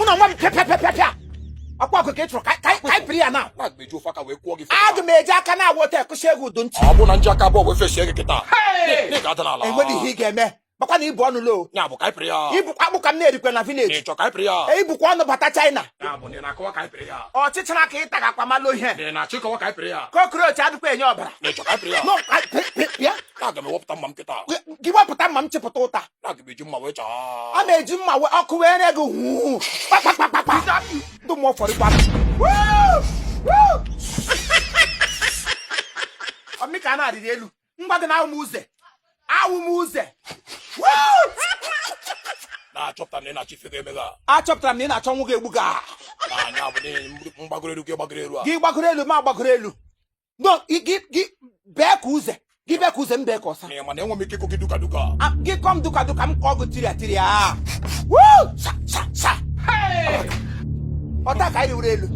no one pepper. Akwa ko ketro kai priya na. Na gbeju faka we kwọ gị. Adu meje aka na water ko shegu do nti. Ọ bụ na njaka bo we fe shege kita. Ne ga dana la. Enwedi hi ga eme. Bakwa na ibu onu lo. Nya bụ kai priya. Ibu akpu kam na erikwe na village. Ne cho kai priya. Ibu kwa onu bata China. Ya bụ ne na kwa kai priya. O chichara ka ita ga kwamalo ihe. Ne na chiko kai priya. Cockroach adukwa enye obara. Ne cho kai priya. No, ya. Na ga me wopụta mma m kita. Gi wapụta mma m chịpụta ụta. Na ga beju mma we cha. A na-eji mma ọkụ wee na-ego hu. Kpakpakpakpa. Ndụ mụ fọrọ kwa. Omika na arịrị elu. Mgbadị na awụmuze. Awụmuze. Na achọpụta na ị na-achịfe ga-emega. Achọpụtara m na ị na-achọ nwoke egbu ga. Na anya bụ na mgbagoro elu ka gbagoro elu a. Gị gbagoro elu ma gbagoro elu. No, gị bee ka uze. Gị bee ka uze m bee ka ọsa. Ne mana enwe m ike ịkụ gị duka duka. Gị kọm duka duka m kọọ gị tiri a. Sa. Ọta ka anyị were elu.